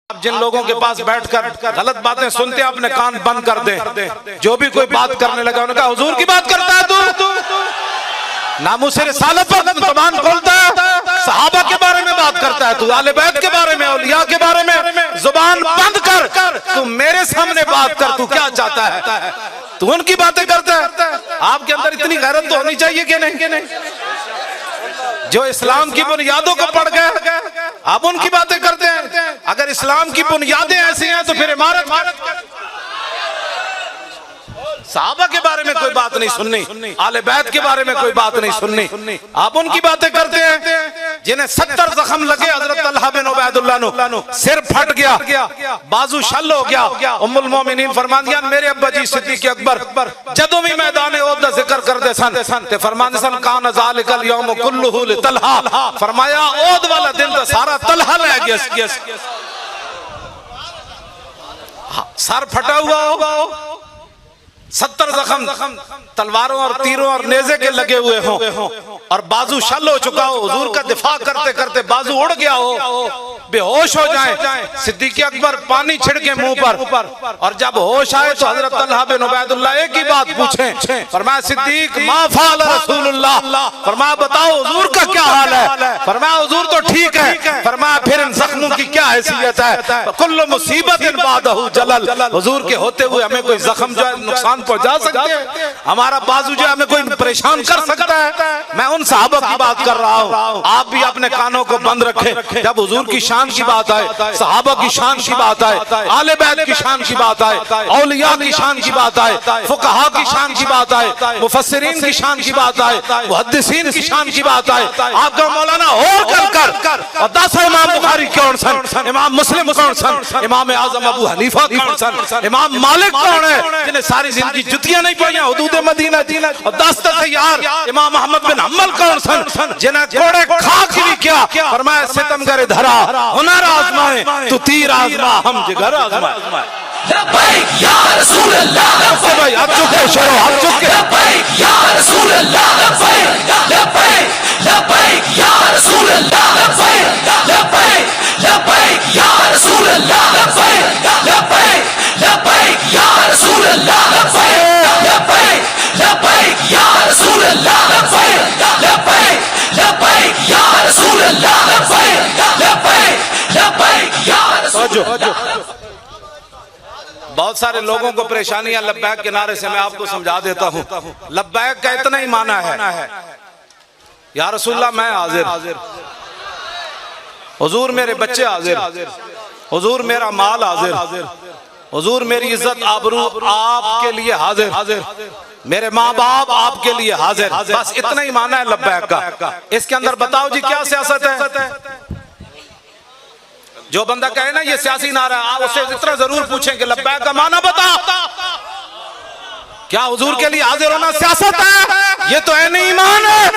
आप जिन लोगों के पास बैठकर गलत बातें सुनते हैं अपने कान बंद कर दें। जो भी कोई बात करने लगा उन्होंने कहा हुजूर की बात करता है तू, नामुस रिसालत पर जुबान खोलता है, सहाबा के बारे में बात करता है तू, आले बैत के बारे में, औलिया के बारे में जुबान बंद कर, तू मेरे सामने बात कर, तू क्या चाहता है, तू उनकी बातें करता है। आपके अंदर इतनी गैरत तो होनी चाहिए कि नहीं? जो इस्लाम की बुनियादों को पढ़ गए आप उनकी बातें करते हैं। अगर इस्लाम की बुनियादें ऐसी हैं तो फिर इमारत सहाबा के बारे में कोई बात नहीं सुननी, आले बैत के बारे में कोई बात नहीं सुननी, आप उनकी बातें करते हैं। जिन्हें 70 जख्म लगे, हजरत तलहा बिन उबैदुल्लाह नु सिर फट गया, बाजू शल हो गया, उम्मुल मोमिनीन फरमांदियां मेरे अब्बा जी सिद्दीक अकबर जदों भी मैदान ओहद दा जिक्र करदे सन ते फरमांदे सन कान ज़ालिकल यौम कुल्लुहु लितलहा, फरमाया ओहद वाला दिन तो सारा तलहा ले गया। सर फटा हुआ हो, 70 जख्म तलवारों और तीरों और नेज़े के लगे हुए हों और बाजू शल हो चुका हो, हुजूर का दिफा करते करते बाजू उड़ गया हो, बेहोश हो जाए, सिद्दीक अकबर पानी छिड़के मुंह पर और जब होश आए तो हजरत तलहा बिन उबैदुल्लाह एक ही बात पूछे, फरमाया सिद्दीक मा फ़अल रसूलुल्लाह, फरमाया बताओ हुजूर का क्या हाल है, फरमाया हुजूर तो ठीक है, फरमाया फिर इन जख्मों की क्या हैसियत है, कुल्लु मुसीबतिन बादहु जलल, हुजूर के होते हुए हमें कोई जख्म जो है नुकसान पहुंचा सकते हैं, हमारा बाजू जो हमें कोई परेशान कर सकता है। मैं उन सहाबा की बात कर रहा हूँ, आप भी अपने कानों को बंद रखें। जब हुजूर की शान की बात आए, सहाबा की शान की बात आए, आले बैत की शान की बात आए, औलिया की शान की बात आए, फुकहा की शान की बात आए, मुफस्सिरीन की शान की बात आए, मुहद्दिसीन की शान की बात आए, आपका मौलाना और कर और 10 इमाम बुखारी कौन सन, इमाम मुस्लिम कौन सन, इमाम आजम अबू हनीफा कौन सन, इमाम मालिक कौन है जिन्हें सारी जिंदगी जुतियां नहीं पाई हुदूद मदीना, और 10 यार इमाम अहमद बिन हम्बल कौन सन जिन्हें कोड़े खाक भी क्या, फरमाया सितमगर धरा हुनर आजमाए तू तीर आजमा हम जिगर आजमाए। लब्बैक या रसूल अल्लाह, भाई हाथ चुके शेरो हाथ चुके, लब्बैक या रसूल अल्लाह, लब्बैक लब्बैक या रसूल अल्लाह, लब्बैक लब्बैक या रसूल अल्लाह, लब्बैक लब्बैक या रसूल अल्लाह, लब्बैक लब्बैक या रसूल अल्लाह, लब्बैक लब्बैक या रसूल अल्लाह, लब्बैक लब्बैक या रसूल अल्लाह। बहुत सारे लोगों को परेशानियां लब्बैक के नारे से मैं आपको समझा देता हूँ। लब्बैक का इतना ही माना है या रसूलल्लाह मैं हाजिर, हुजूर मेरे बच्चे हाजिर, हुजूर मेरा माल हाजिर, हुजूर मेरी इज्जत आबरू आपके लिए हाजिर, मेरे माँ बाप आपके लिए हाजिर, बस इतना ही माना है लब्बैक का। इसके अंदर बताओ जी क्या सियासत है? जो बंदा कहे ना ये सियासी नारा, आप उससे इतना जरूर पूछें कि लब्बैक का माना बता, क्या हुजूर के लिए हाजिर होना सियासत है? ये तो ऐन ईमान है।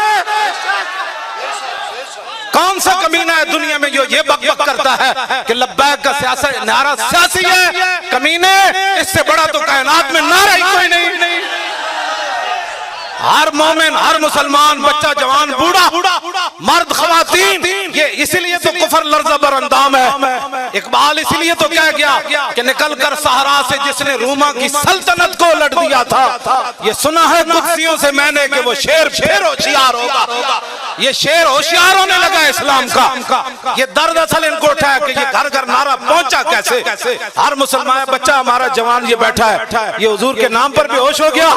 कौन सा कमीना है दुनिया में जो ये बक बक करता है कि लब्बैक का सियासत नारा सियासी है? कमीने, इससे बड़ा तो कायनात में नारा ही कोई नहीं। हर मोमिन, हर मुसलमान, बच्चा जवान, बूढ़ा, मर्द, खवातीन, ये इसीलिए तो कुफर लर्ज़ा बरअंदाम है। इकबाल इसीलिए तो कह गया कि निकल कर सहरा से जिसने रूमा की सल्तनत को उलट दिया था, ये सुना है कुर्सियों से मैंने कि वो शेर फिर होशियार होगा। ये शेर होशियार होने लगा इस्लाम का। ये दर्द असल इनको उठा है कि ये घर घर नारा पहुंचा कैसे। हर मुसलमान बच्चा हमारा जवान ये बैठा है, ये हुजूर के नाम पर बेहोश हो गया।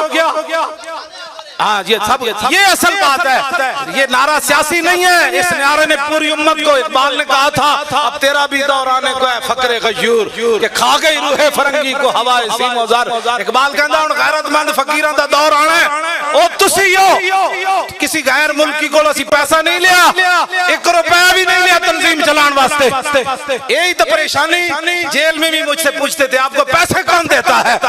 हाँ ये सब ये असल बात है। ये नारा सियासी नहीं है, इस नारे ने पूरी उम्मत को, इकबाल ने कहा था अब तेरा भी दौर आने को है फकरे गयूर के खा गई रूहे फरंगी को हवाए सीमोजार। इकबाल कहता हूं गैरतमंद फकीरां दा दौर आना है। ओ तुसी हो किसी गैर मुल्की को असी पैसा नहीं लिया, 1 रुपया भी नहीं लिया तंजीम चलाने वास्ते। यही तो परेशानी, जेल में भी मुझसे पूछते थे आपको पैसे कौन देता है,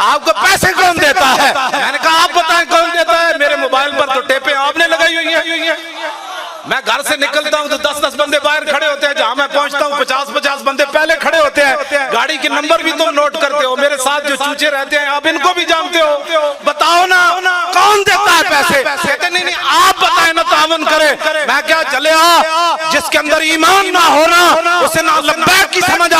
आपको पैसे कौन देता है? मैंने कहा आप बताएं कौन देता है? मेरे मोबाइल पर तो टेपें आपने लगाई हुई है। मैं घर से निकलता हूँ तो 10-10 बंदे बाहर खड़े होते हैं, जहां मैं पहुंचता हूँ 50-50 बंदे पहले खड़े होते हैं। गाड़ी के नंबर भी तुम नोट करते हो, मेरे साथ जो चूचे रहते हैं आप इनको भी जानते हो। बताओ ना कौन देता है पैसे? कहते नहीं आप बताए ना, तावन करे। मैं क्या चले जिसके अंदर ईमान ना होना उसे ना लब्बैक की समझ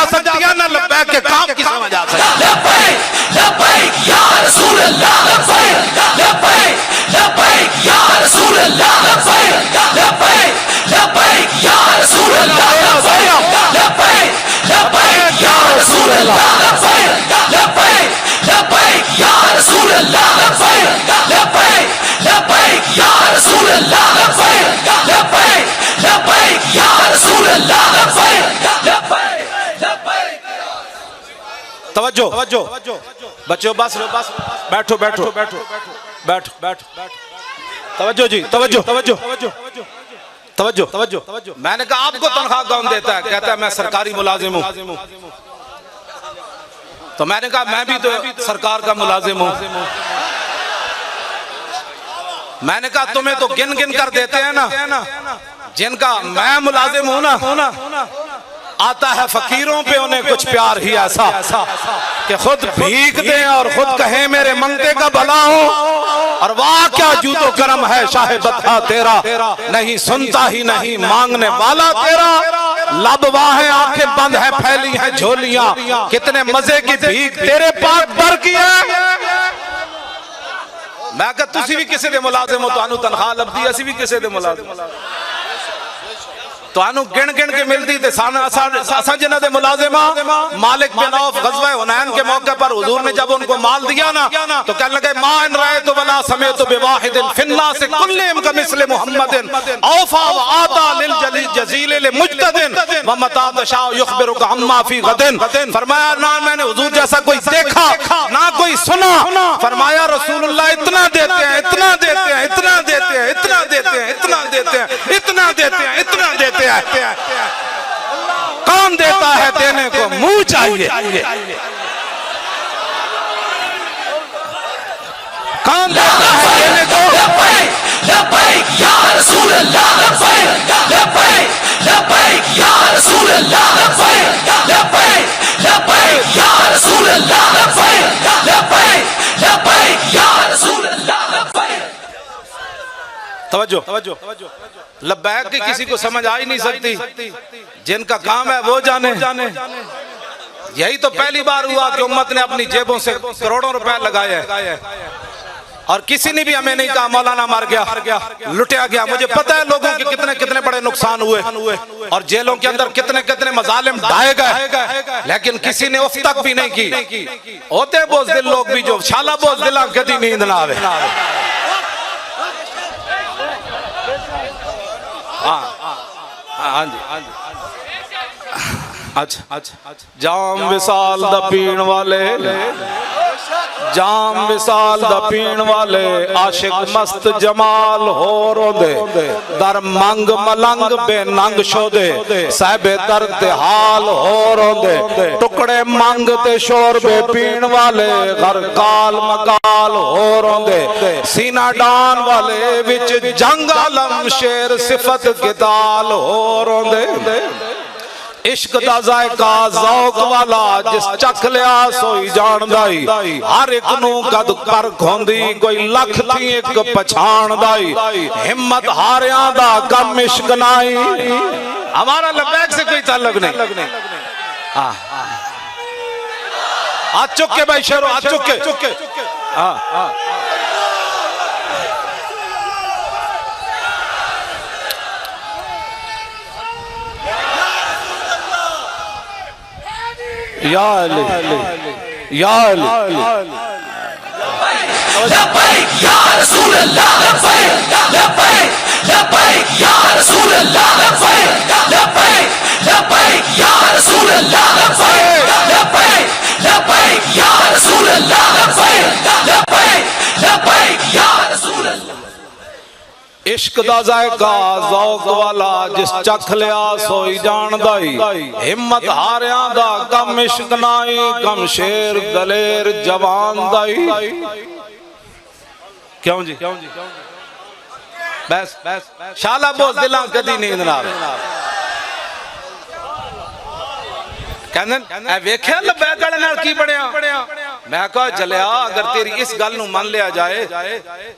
लब्बैक के काम की समझ आ सके। लब्बैक लब्बैक या रसूल अल्लाह, लब्बैक लब्बैक लब्बैक या रसूल अल्लाह, लब्बैक लब्बैक लब्बैक या रसूल अल्लाह, लब्बैक लब्बैक लब्बैक या रसूल अल्लाह, लब्बैक लब्बैक लब्बैक या रसूल अल्लाह, लब्बैक लब्बैक लब्बैक या रसूल अल्लाह, लब्बैक लब्बैक लब्बैक या रसूल अल्लाह, लब्बैक लब्बैक लब्बैक। तवज्जो बच्चों, बस बैठो बैठो बैठो बैठो बैठो। तवज्जो जी, तवज्जो तवज्जो तवज्जो तवज्जो। मैंने कहा आपको तनख्वाह कौन देता है? कहता है मैं सरकारी मुलाजिम हूँ। तो मैंने कहा मैं भी तो सरकार का मुलाजिम हूँ। मैंने कहा तुम्हें तो गिन गिन कर देते हैं ना, जिनका मैं मुलाजिम हूँ ना, आता है फकीरों पे उन्हें कुछ प्यार ही ऐसा कि खुद भीख दें और खुद कहें मेरे मंगते का भला हो। और वाह क्या जूतो करम है शाहे बता तेरा, नहीं सुनता ही नहीं मांगने वाला तेरा। लब वाहें आंखें बंद है फैली है झोलियां, कितने मजे की भीख तेरे पास भर की है। मैं कहा तुसी भी किसी दे मुलाजिम हो, तुहानू तनख्वाह लभदी, असी भी किसी दे मुलाजिम। तुहानू गिन गिन के मिलती ते असा जिन्हां दे मुलाजिम मालिक बिन औफ गज़वा हुनैन के मौके पर हुजूर ने जब उनको माल दिया ना, तो कहने लगे मा इन रायतु वला समेतु बिवाहिदिन फिन्नास कुल्लिहिम कमिस्लि मुहम्मदिन औफा व आता लिल जलील जजील लिमुज्तदिन व मता तशाउ युखबिरुका अम्मा फी गदिन। फरमाया ना मैंने हुजूर जैसा कोई देखा ना कोई सुना। फरमाया रसूलुल्लाह इतना देते हैं, इतना देते हैं, इतना देते हैं, इतना देते हैं, इतना देते हैं, इतना देते हैं, इतना देते हैं। कौन देता है? देने को मुंह चाहिए। कौन देता है देने को? लब्बैक लब्बैक या रसूल अल्लाह, लब्बैक लब्बैक लब्बैक या रसूल अल्लाह, लब्बैक लब्बैक लब्बैक या रसूल अल्लाह, लब्बैक लब्बैक लब्बैक या रसूल अल्लाह, लब्बैक। तवज्जो लब्बैक की किसी को समझ आ ही नहीं सकती, जिनका काम है वो जाने। यही तो पहली बार हुआ कि उम्मत ने अपनी जेबों से करोड़ों रुपए लगाए और किसी ने भी हमें नहीं कहा मौलाना मर गया, लुटिया गया। मुझे पता है लोगों के कितने कितने बड़े नुकसान हुए और जेलों के अंदर कितने कितने मजालिम ढाए गए, लेकिन किसी ने उफ तक भी नहीं की। होते बोझदिल लोग भी जो शाला बोझदिल कदी नींद ना आवे। हाँ जी अच्छा जाम विसाल दा पीण वाले, जाम विसाल दा पीण वाले आशिक मस्त जमाल हो रोंदे दर मंग मलंग बेनंग शोदे साहिबे दर ते हाल हो रोंदे टुकड़े मंग ते शोर बे पीण वाले घर काल मकाल हो रोंदे सीना डान वाले विच जंग आलम शेर सिफत किताल हो रोंदे। इश्क दा जायका ज़ौक वाला जिस चख लिया सोई जानदाई, हर एक नू कद पर खोंदी कोई लख थी एक पछाणदाई, हिम्मत हारियां दा कम इश्क नाई। हमारा लब्बैक से कोई ताल्लुक नहीं। हाथ चुक के भाई शेरो, हाथ चुक के। या अली या अली लब्बैक या रसूल अल्लाह, लब्बैक लब्बैक लब्बैक या रसूल अल्लाह, लब्बैक लब्बैक लब्बैक या रसूल अल्लाह, लब्बैक लब्बैक लब्बैक या रसूल अल्लाह, लब्बैक लब्बैक लब्बैक या रसूल अल्लाह। इश्क दा जायका ज़ौक वाला जिस चख लिया सोई जानदाई, हिम्मत हारियां दा कम इश्क नाई, कम शेर दलेर जवान दाई। क्यों जी बस शाला बोझ दिला कदी नींद ना आवे। कहंदे वेख्या लब्बैक वाले नाल की बनया। मैं कहा जलिया अगर तेरी इस गल नू मान लिया जाए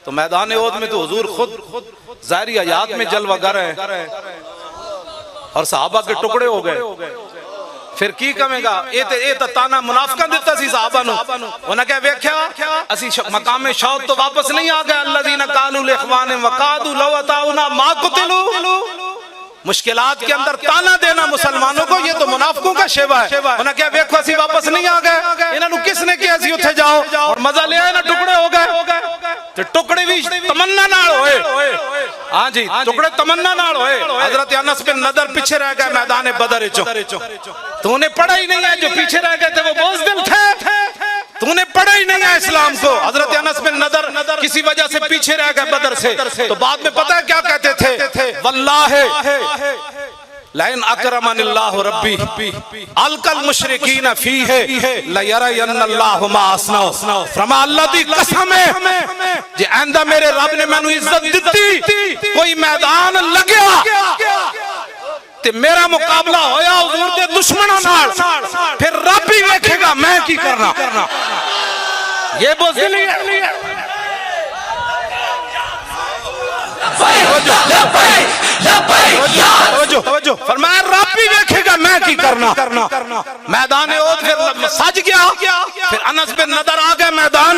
तो मैदान ओद में तो हुजूर खुद ज़ाहिरी हयात में जलवागर है और सहाबा के टुकड़े हो गए। फिर की कहेगा ये तो ताना मुनाफिकां दिता सी सहाबा नु उन्हें क्या वेख्या असी मकामे शौक तो वापस नहीं आ गए अल्लज़ीना कालू लिइख्वाने वकादू लौ अताउना मा कुतिलू मुश्किलात के अंदर ताना देना मुसलमानों को ये तो मुनाफिकों का शेवा है उन्हें क्या वेखो असी वापस नहीं आ गए इन्होंने किसने किया सी उठे जाओ और मजा ले आए ना टुकड़े हो गए तो टुकड़े भी तमन्ना नाल होए हां जी टुकड़े तमन्ना नाल होए हजरत अनस बिन नदर पीछे रह गए मैदान बदर चो तूने पढ़ा ही नहीं है जो पीछे रह गए थे वो बोझदिल थे तूने पढ़ा ही नहीं है इस्लाम को हजरत अनस बिन नदर किसी वजह से पीछे रह गए बदर से तो बाद में पता है क्या कहते थे वल्लाहि लइन अकरमनिल्लाहु रब्बी अलकल मुशरिकीन फीहे लयरयन्नल्लाहु मा असनौ फरमा अल्लाह दी कसम है जे आंदा मेरे रब ने मैनू इज्जत दिती कोई मैदान लगया ते मेरा मुकाबला होया हुजूर दे दुश्मनों नाल फिर रब ही देखेगा मैं की करना ये बोझदिली है फरमाया रब भी देखेगा मैं की करना मैदान ओद फिर सज गया फिर अनस बिन नदर आ गए मैदान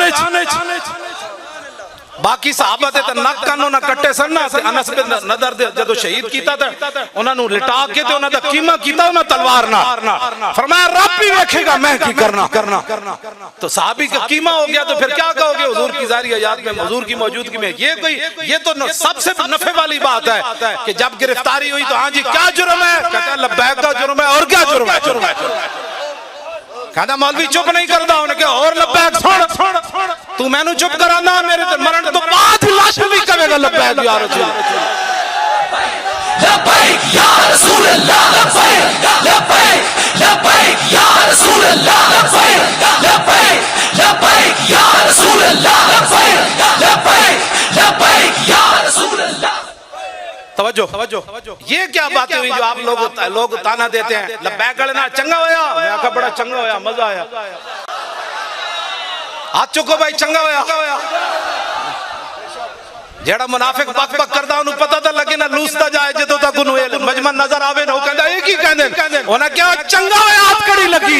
बाकी साहबा ते नक कानों ना कट्टे सन ना अनस बिन नदर दे जदों शहीद कीता ते उन्हां नु लिटा के ते उन्हां दा कीमा कीता उन्हां तलवार ना फरमाया रब भी देखेगा मैं की करना तो साहबी का कीमा हो गया तो फिर क्या कहोगे हुजूर की जारी हयात में हुजूर की मौजूदगी में ये तो सबसे नफे वाली बात है कि जब गिरफ्तारी हुई तो हां जी क्या जुर्म है कहता है लब्बैक का जुर्म है और क्या जुर्म है कहता मौलवी चुप नहीं करता उन्हें क्या और लब्बैक सुन तू मैनू चुप कराना मेरे तो मरण तो बाद लाश भी कहेगा लब्बैक या रसूल लब्बैक या रसूल अल्लाह लब्बैक लब्बैक लब्बैक या रसूल अल्लाह लब्बैक लब्बैक लब्बैक या रसूल अल्लाह लब्बैक लब्बैक लब्बैक या रसूल अल्लाह तवज्जो ये क्या बातें हुई जो आप लोग ताना देते हैं लब्बैक ना चंगा होया मैं आखा बड़ा चंगा होया मजा आया हाथ चुको भाई चंगा होया जेड़ा मुनाफिक बक बक करदा उन्हें पता तो लगे ना लूसता जाए जदों तक उन्हें मजमा नजर आवे ना वो कहंदा एक ही कहंदे उन्हें क्या चंगा होया हाथ कड़ी लगी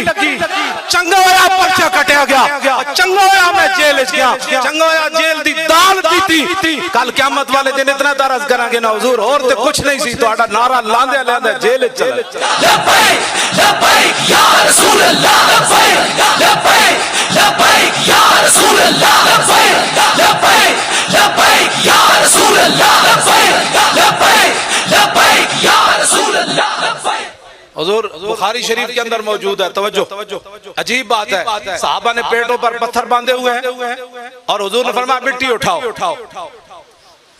चंगा होया पर्चा कटिया गया चंगा होया मैं जेल च गया चंगा होया जेल दी दाल पीती कल क़यामत वाले दिन इतना तरस करांगे ना हुजूर और ते कुछ नहीं सी तुहाडा नारा लांदे जेल च चले लब्बैक लब्बैक या रसूल अल्लाह लब्बैक लब्बैक लब्बैक या रसूल अल्लाह लब्बैक लब्बैक लब्बैक या रसूल अल्लाह लब्बैक लब्बैक लब्बैक या रसूल अल्लाह लब्बैक हुजूर बुखारी शरीफ के अंदर मौजूद है तवज्जो अजीब बात है सहाबा ने पेटों पर पत्थर बांधे हुए हैं और हुजूर ने फरमाया मिट्टी उठाओ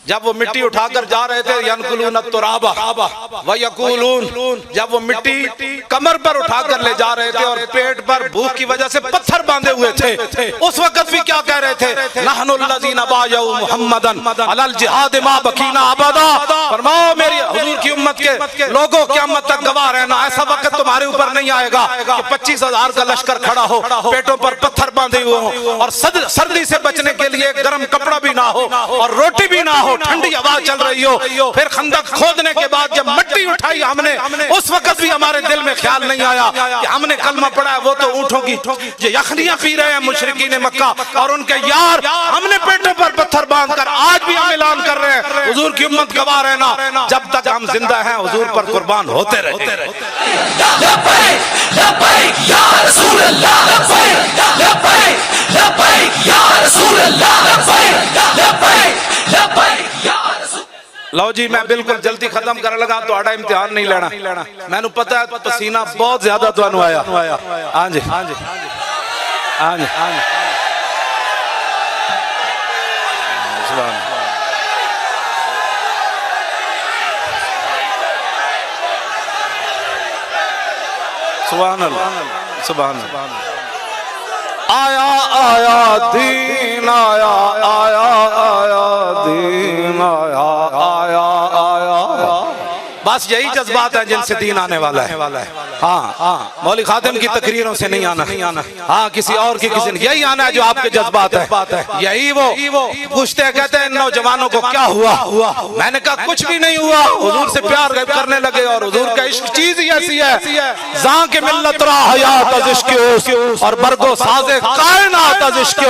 जब वो मिट्टी उठाकर जा रहे थे यनकुलून तुराबा व यकूलून जब वो मिट्टी कमर पर उठाकर ले जा रहे थे और पेट पर भूख की वजह से पत्थर बांधे हुए थे उस वक्त भी क्या कह रहे थे नहनुल्लज़ीना बायउ मुहम्मदन अलल जिहाद मा बकीना अबदा फरमाओ मेरी हुजूर की उम्मत के लोगों क़यामत तक गवाह रहना ऐसा वक्त तुम्हारे ऊपर नहीं आएगा कि 25,000 का लश्कर खड़ा हो पेटों पर पत्थर बांधे हुए हो और सर्दी से बचने के लिए गर्म कपड़ा भी ना हो और रोटी भी ना हो ठंडी हवा चल रही हो फिर खंदक खोदने के बाद जब मिट्टी उठाई हमने उस वक्त भी हमारे दिल में ख्याल नहीं आया कि हमने कलमा पढ़ा है वो तो ऊँटों की जो यखनियां पी रहे हैं मुशरिकीन मक्का और उनके यार हमने पेटों पर पत्थर बांधकर आज भी हम ऐलान कर रहे हैं हुजूर की उम्मत गवाह रहना जब तक हम जिंदा हैं हुजूर पर कुर्बान होते रहे लब्बैक लब्बैक या रसूल अल्लाह लब्बैक लब्बैक लब्बैक या रसूल अल्लाह लब्बैक लब्बैक लब्बैक या रसूल लो जी मैं बिल्कुल जल्दी खत्म कर लगा तो इम्तिहान नहीं लेना मैनू पता है पसीना बहुत ज्यादा तुहानू आया हाँ जी सुभान अल्लाह सुभान अल्लाह आया आया दीन आया आया आया दीन आया आया आया बस यही जज्बात है जिनसे दीन आने वाला है। हाँ हाँ, मौलवी खातिम की तकरीरों से नहीं आना, हाँ किसी और की किसी यही आना है जो आपके जज्बात है। यही वो पूछते हैं, कहते हैं नौजवानों को क्या हुआ? मैंने कहा कुछ भी नहीं हुआ, हुजूर से प्यार करने लगे और हुजूर का इश्क चीज ही ऐसी है, जहां के मिल्लत रा हयात इश्क और बरगो साजे कायनात इश्क।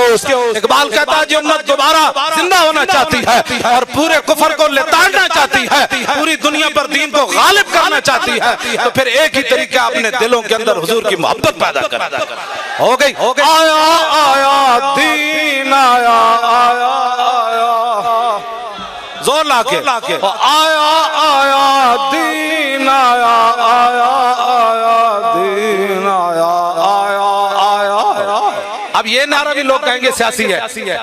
इकबाल कहता है जो उम्मत दोबारा जिंदा होना चाहती है और पूरे कुफर को लेताड़ना चाहती है, पूरी दुनिया पर दीन को गालिब करना चाहती है, तो फिर एक ही तरीका अपने दिलों के अंदर हुजूर की मोहब्बत पैदा करना। हो गई आया आया दीन आया आया आया, जोर लाके आया आया दीन आया आया आया दीन आया आया आया। अब ये नारा भी लोग कहेंगे सियासी है,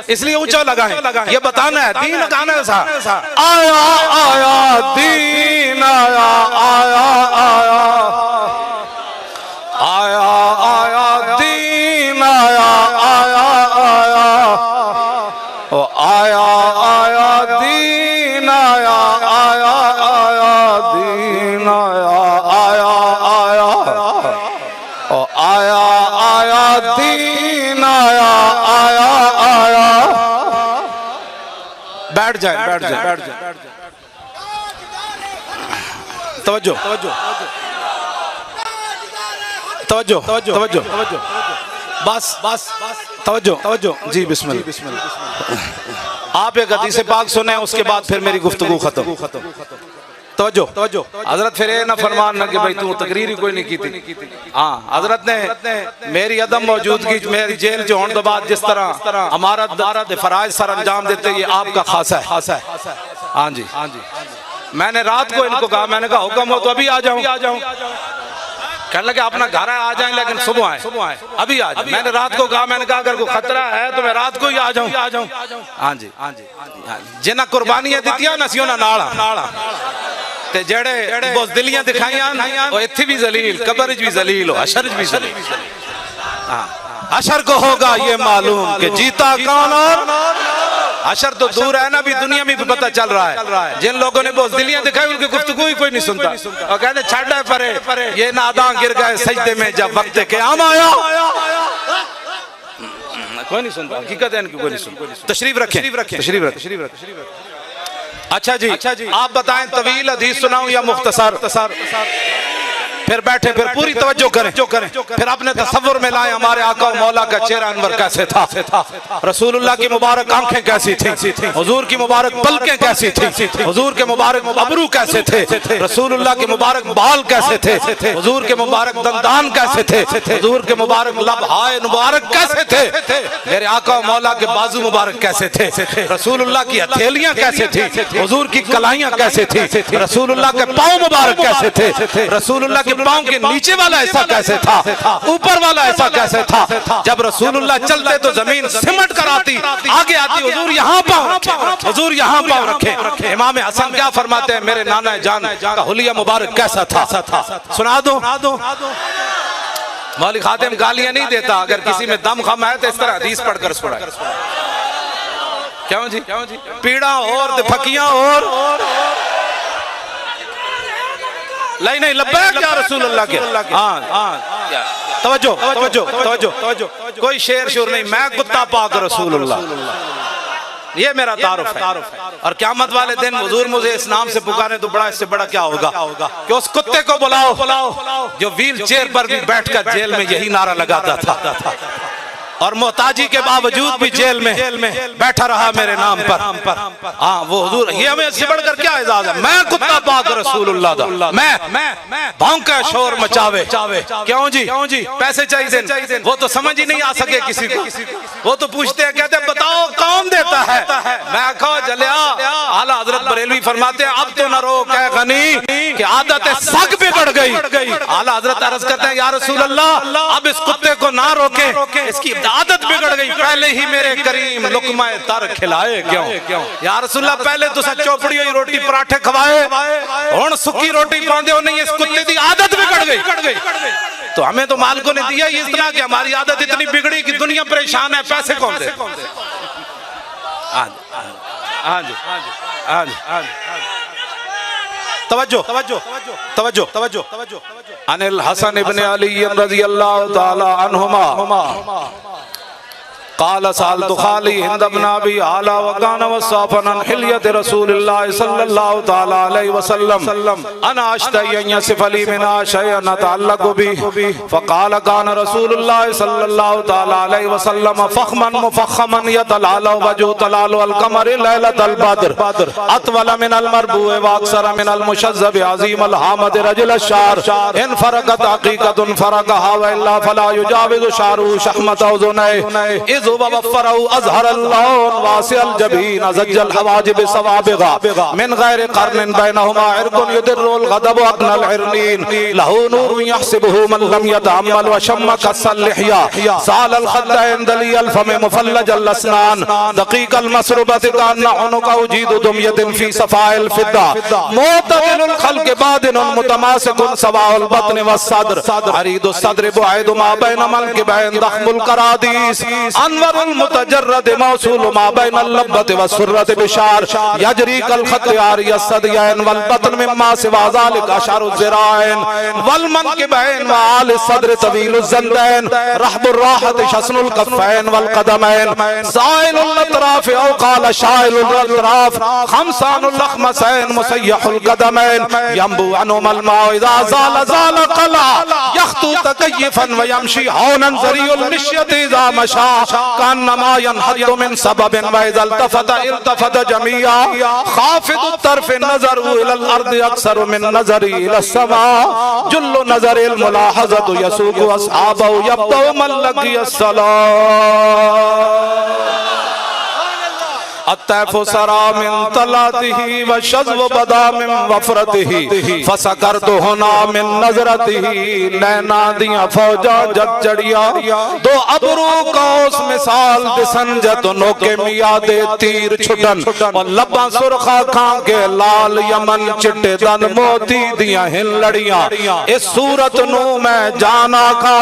इसलिए ऊंचा लगाएं। ये बताना है दीन गाना सा आया आया दीन आया आया आया आया आया दीन आया आया आया ओ आया आया दीन आया आया आया दीन आया आया आया ओ आया आया दीन आया आया आया। बैठ जाए बैठ जाए बैठ जाए। तवज्जो तवज्जो तवज्जो तवज्जो तवज्जो, बस बस तवज्जो तवज्जो जी बिस्मिल्लाह। आप एक हदीस पाक सुने, उसके बाद फिर मेरी गुफ्तगू खत्म। तवज्जो तवज्जो। हजरत फिर ये ना फरमान ना कि भाई तू तकरीर ही कोई नहीं की थी। हाँ, हजरत ने मेरी अदम मौजूदगी मेरी जेल जो होने के बाद जिस तरह हमारा फराइज सर अंजाम देते, ये आपका खासा है। हाँ जी हाँ जी। मैंने रात को इनको कहा, मैंने कहा हुक्म हो तो अभी आ जाऊं। कहने लगे अपना घर है आ जाएं, लेकिन सुबह आए अभी आ जाए। मैंने रात को कहा, मैंने कहा अगर कोई खतरा है तो मैं रात को ही आ जाऊं। हाँ जी हाँ जी। जिन्हें कुर्बानियां दित्तियां ना सी उन्हां नाल ते जेड़े बुज़दिलियां दिखाइयां वो इत्थे भी जलील, कब्र च भी जलील, हशर च भी जलील। हाँ, हशर को होगा ये मालूम कि जीता कौन और हशर तो दूर है ना, भी दुनिया में भी पता चल रहा है। जिन लोगों ने बुज़दिलियां दिखाई उनकी गुफ्तगू ही कोई नहीं सुनता और कहते छाड़ा परे ये नादां गिर गए सजदे में जब वक्त क़याम आया। कोई नहीं सुनता, हकीकत है इनकी कोई नहीं सुनता। तशरीफ रखें तशरीफ रखें। अच्छा जी आप बताएं तवील हदीस सुनाऊं या मुख्तसर? फिर बैठे, फिर पूरी तवज्जो करें, फिर अपने तसव्वुर में लाएं हमारे आका और मौला का चेहरा अनवर कैसे था, रसूलुल्लाह की मुबारक आंखें कैसी थी, हुजूर की मुबारक पलकें कैसी थी, हुजूर के मुबारक अबरू कैसे थे, रसूलुल्लाह के मुबारक बाल कैसे थे, हुजूर के मुबारक दंदान कैसे थे, हुजूर के मुबारक लबहाए मुबारक कैसे थे, मेरे आका और मौला के बाजू मुबारक कैसे थे, रसूलुल्लाह की हथेलियां कैसे थी, हुजूर की कलाइयां कैसे थी, रसूलुल्लाह के पांव मुबारक कैसे थे, रसूलुल्लाह के पांव के नीचे वाला ऐसा कैसे था, ऊपर वाला ऐसा कैसे था। जब रसूलुल्लाह चलते तो जमीन सिमट कर आती, आगे आती, हुजूर यहाँ पांव रखे, हुजूर यहाँ पांव रखे। इमाम हसन क्या फरमाते हैं, मेरे नाना जान का हुलिया मुबारक कैसा था, सुना दो। मौलवी खातिम गालियां नहीं देता, अगर किसी में दम खम है तो इस तरह हदीस पढ़कर सुनाए। क्यों जी? पीड़ा और फकियां और नहीं लब्बैक या रसूलुल्लाह के। हाँ तवज्जो तवज्जो तवज्जो तवज्जो। कोई शेर शोर नहीं, मैं कुत्ता पाक रसूलुल्लाह, ये मेरा तारुफ है। और क़यामत वाले दिन हुजूर मुझे इस नाम से पुकारे तो बड़ा, इससे बड़ा क्या होगा कि उस कुत्ते को बुलाओ जो व्हील चेयर पर भी बैठकर जेल में यही नारा लगाता था और मोहताजी के बावजूद भी जेल में बैठा रहा मेरे नाम पर। हाँ वो हुजूर, ये हमें इससे बढ़कर क्या एजाज है, मैं कुत्ता पाक रसूलुल्लाह दा, मैं भौंके शोर मचावे। क्यों जी? पैसे चाहिए, वो तो समझ ही नहीं आ सके किसी को। वो तो पूछते हैं, कहते हैं बताओ कौन देता है। मैं कहो जलिया, आला हजरत बरेलवी फरमाते हैं अब तो न रो कह गनी कि आदत सग बिगड़ गई। आला हजरत अर्ज करते हैं या रसूलल्लाह अब इस कुत्ते को ना रोके, इसकी आदत बिगड़ गई। पहले ही मेरे करीम लुकमाए तर खिलाए क्यों या रसूलल्लाह, पहले तो चौपड़ी हुई रोटी पराठे खवाए, हुण सुखी रोटी पांदे हो नहीं, इस कुत्ते की आदत बिगड़ गई। तो हमें तो मालिकों ने दिया इस तरह की, हमारी आदत इतनी बिगड़ी कि दुनिया परेशान है, पैसे कौन दे? हाँ जी हाँ जी हाँ जी। तवज्जो तवज्जो तवज्जो तवज्जो अनिल हसन इब्न अली रज़ी अल्लाह ताला अन्हुमा काल साल दुखाली हिंद इब्न अबी आला वकान वसाफन हिलियत रसूलुल्लाह सल्लल्लाहु ताला अलैहि वसल्लम अना अश्तई यसिफ अली मिना शयअन तअल्लक़ बि फकाल कान रसूलुल्लाह सल्लल्लाहु ताला अलैहि वसल्लम फखमन मुफखमन यतलालु वजहु तलालु अल कमर लैलतल बद्र अतवल मिन अल मरबूअ व अक्सर मिन अल मुशज़्ज़ब अज़ीम अल हामद रजुल शार इन फरकत हकीकतुन फरकहा व इल्ला फला युजाविज़ु शारु शहमत उज़ुनै अज़हर अल्लाह वासिअल जबीन अज़जल हवाजिब सवाबिगा मिन गैर कर्न बैनहुमा इरकुन युदिरुल गदब अकनल इरनीन लहू नूर यहसिबुहु मन लम यतअम्मल व शम्म कसल लिहिया सालल खद्दैन दलियल फम मुफल्लजल असनान दकीकल मसरुबत कान उनुका उजीदु दुमयतिन फी सफाइल फिद्दा मुतदिलुल खल्क बादिन मुतमासिकुन सवाउल बत्न व सद्र अरीदुस सद्र बुआइदु मा बैन मनकिबैन दख्मुल करादीस अनवरुल मुतजर्रद मौसूल मा बैन अल-लब्बत व सुर्रत बिशार यजरी कल खत यारिय सदयन वल बतन मिम्मा सिवा ज़ालिक अशरु ज़िराइन वल मनकिबैन व आल सद्र तवील ज़ंदैन रहबुर राहत शस्नुल कफ़ैन वल कदमैन साइलुल अतराफ औ क़ाल शाइलुल अतराफ खमसानुल लखमसैन मुसय्यहुल कदमैन यंबु अनुमल माउ इज़ा ज़ाल ज़ाल क़ला यख्तु तकय्यफन व यमशी हौनन ज़रियुल मिश्यत इज़ा मशा कान्नमा यनहद्दु मिन सबबिन व इज़ा इल्तफत जमीआ खाफिदु तरफ नज़र इलल अर्द अक्सर मिन नज़री इलस समा जुल्लु नज़रिल मुलाहज़तु यसूकु अस्हाबहु यब्दउ मन लगियस सलाह अत्तैफु सरा मिन तलातिही व शज़्व बदा मिन वफ़रतिही फसकरतु हुना मिन नज़रतिही नैना दिया फौजा जग चढ़िया दो अबरू कौस मिसाल दिसन जत नोके मिया दे तीर छुटन और लब्बा सुरखा खां के लाल यमन चिट्टे दन मोती दिया हिल लड़ियां इस सूरत नू मैं जाना खा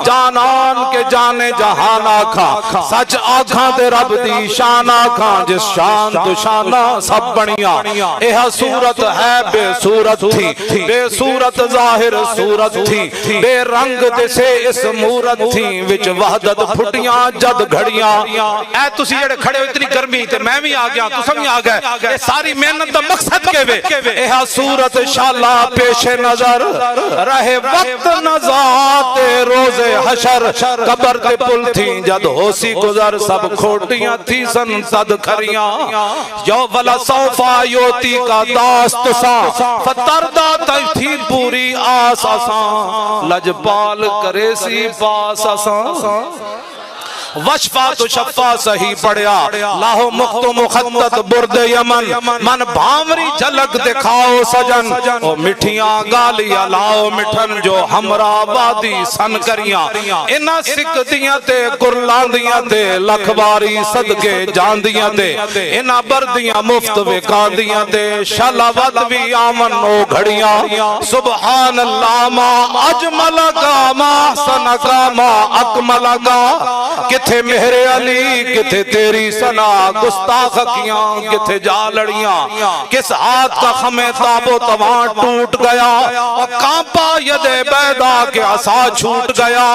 जानान के जाने जहाना खा सच आखा दे रब दी शाना खा जिस शान दुशाना सब बढ़िया यह सूरत है बेसूरत थी बेसूरत जाहिर सूरत थी बेरंग दिसे इस मूरत थी विच वहदत फुटियां जद घड़ियां ऐ तुसी जेड़े खड़े हो इतनी गर्मी ते मैं भी आ गया तुम भी आ गए ये सारी मेहनत दा मकसद के वे यह सूरत शाला पेशे नजर रहे वक्त नजात रोजे हशर कब्र ते पुल थी जद होसी गुजर सब खोटियां थी सन सद खरियां यो वला सौफा योती का दास्त सा फतरदा थी पूरी आस आसा लजपाल करे सी पास आसा वशफा तो शफा सही पढ़िया लाहो मुख्त मुखत्तत बुर्द यमन मन भावरी झलक दिखाओ सजन ओ मिठियां गालियां लाओ मिठन जो हमरा वादी सन करियां इना सिक दियां ते कुरलांदियां ते लखबारी सदके जांदियां ते इना बरदियां मुफ्त विकांदियां ते शलावत भी आमन ओ घड़ियां सुभान अल्लाह मा अजमल का मा सन का मा अकमल का किथे मेरे अली किथे तेरी सना गुस्ताख कियां किथे जा लड़ियां किस हाथ का खमे ताबो तवा टूट गया और कांपा यदे बैदा के आसा छूट गया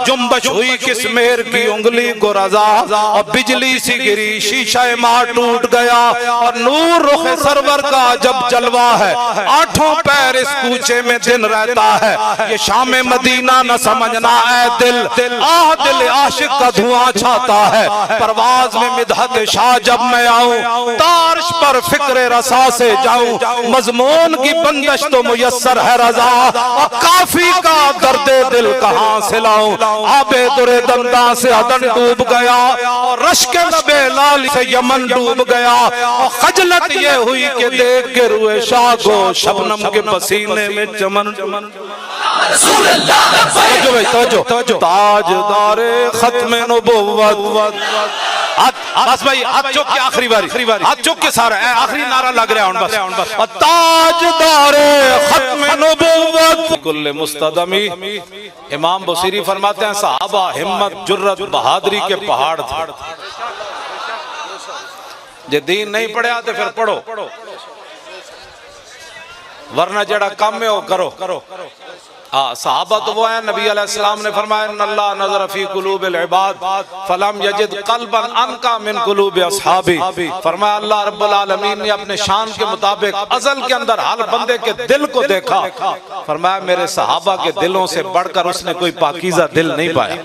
जुम्बश हुई किस मेहर की उंगली को रजा और बिजली सी गिरी शीशा मां टूट गया और नूर रुख सरवर का जब जलवा है आठों पैर इस कूचे में दिन रहता है ये शाम मदीना न समझना है दिल आह दिल आशिक का धुआं छाता है परवाज में मिदहत शाह जब मैं आऊं तारिश पर फिक्र रसा से जाऊं मजमून की बंदिश तो मुयस्सर है रजा और काफी का दर्द दिल कहां से लाऊं आबे दुरे दंदा से अदन डूब गया और रश्क नबे लाल से यमन डूब गया और खजलत ये हुई कि देख के रुए शाह को शबनम के पसीने में चमन ताजदारे खत्मे नबुव्वत बस भाई हाथ चौक के आखिरी बारी हाथ चौक के सारा आखिरी नारा लग रहा है बस ताजदारे खत्मे नबुव्वत कुल्ले मुस्तदमी इमाम बुसीरी फरमाते हैं सहाबा हिम्मत जुर्रत बहादुरी के पहाड़ थे जे दीन नहीं पढ़ा तो फिर पढ़ो वरना जड़ा काम में हो करो। हाँ, सहाबा तो वो है, नबी अलैहिस्सलाम ने फरमाया अल्लाह नज़र फी कुलूबिल इबाद फलम यजिद क़ल्बन अनका मिन कुलूबि अस्हाबी। फरमाया अल्लाह रब्बुल आलमीन ने अपने शान के मुताबिक अज़ल के अंदर हर बंदे के दिल को देखा। फरमाया मेरे सहाबा के दिलों से बढ़कर उसने कोई पाकीज़ा दिल नहीं पाया।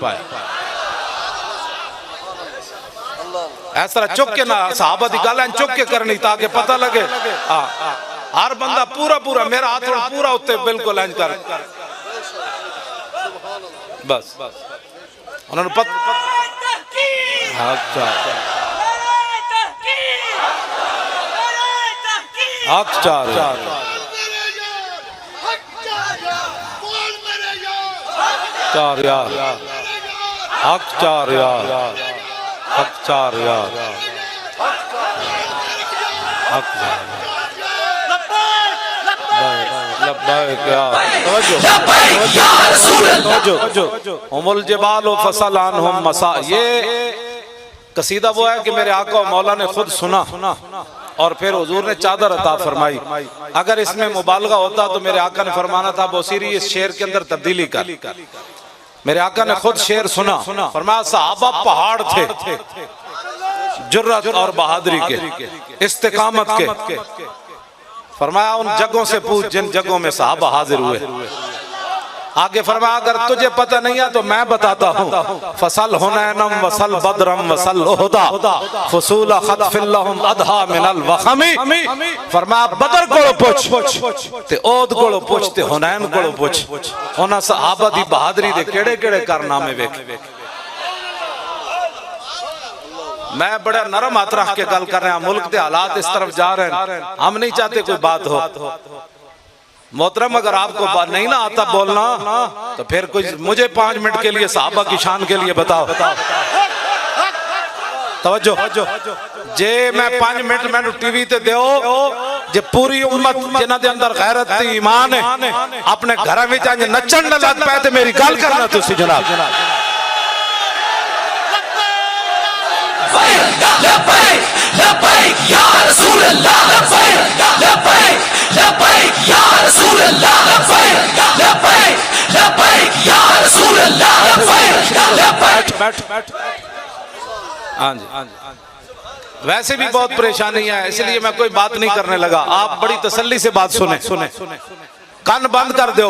ऐसा चुक के ना सहाबा दी गल चुक के करनी ताकि पता लगे। हर बंदा पूरा पूरा मेरा हाथ पूरा उत्ते बिल्कुल इंज कर बस उन्होंने ये कसीदा वो है कि मेरे आका मौला ने खुद सुना और फिर हुजूर ने चादर अता फरमाई। अगर इसमें मुबालगा होता तो मेरे आका ने फरमाना था बोसीरी इस शेर के अंदर तब्दीली कर। मेरे आका ने खुद शेर सुना, फरमाया सहाबा पहाड़ थे जुर्रत और बहादुरी के, इस्तिकामत के। फरमाया उन जगहों से पूछ जिन जगहों में सहाबा हाजिर हुए। आगे फरमाया अगर तुझे पता नहीं है तो मैं बताता हूँ। फसल हुनैनम वसल बदरम वसल उहदा फसूला खदफिल्लहुम अधा मिनल वखमी। फरमाया बदर कोलो पूछ ते ओद कोलो पूछ ते हुनैन कोलो पूछ। उन्हां सहाबा दी बहादुरी दे केड़े-केड़े कारनामे वेख। मैं बड़ा नरम हाथ रख के गल कर रहा हूं, मुल्क के हालात इस तरफ जा रहे हैं, हम नहीं चाहते कोई बात हो। मोहतरम अगर आपको बात नहीं ना आता बोलना तो फिर कुछ मुझे 5 मिनट के लिए सहाबा की शान के लिए बताओ। तवज्जो जे मैं 5 मिनट मैंने टीवी ते दो जे पूरी उम्मत जिन्हां दे अंदर गैरत ते ईमान है अपने घर में जाके नचन न लग पाए तो मेरी गल करना तुसी जनाब। लब्बैक लब्बैक या रसूल अल्लाह लब्बैक लब्बैक लब्बैक या रसूल अल्लाह लब्बैक लब्बैक लब्बैक या रसूल अल्लाह लब्बैक बैठ। हाँ जी, वैसे भी बहुत परेशानी है इसलिए मैं कोई बात नहीं करने लगा। आप बड़ी तसल्ली से बात सुने, कान बंद कर दो।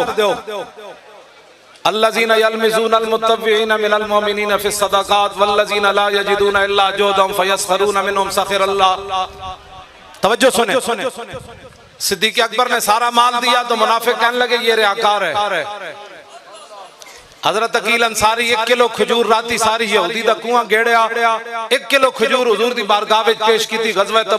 अल्लज़ीना यल्मिज़ूनल मुत्तव्विईना मिनल मुमिनीना फ़िस सदक़ात वल्लज़ीना ला यजिदूना इल्ला जुहदम फ़यस्ख़रूना मिनहुम सख़िरल्लाह। तवज्जो सुने। सिद्दीक़ अकबर ने सारा माल दिया तो मुनाफिक कहने लगे ये रियाकार है। हज़रत अकील अंसारी 1 किलो खजूर राती सारी यहूदी दा कुआं गेड़िया 1 किलो खजूर हुजूर दी बारगाह विच पेश कीती। गज़वा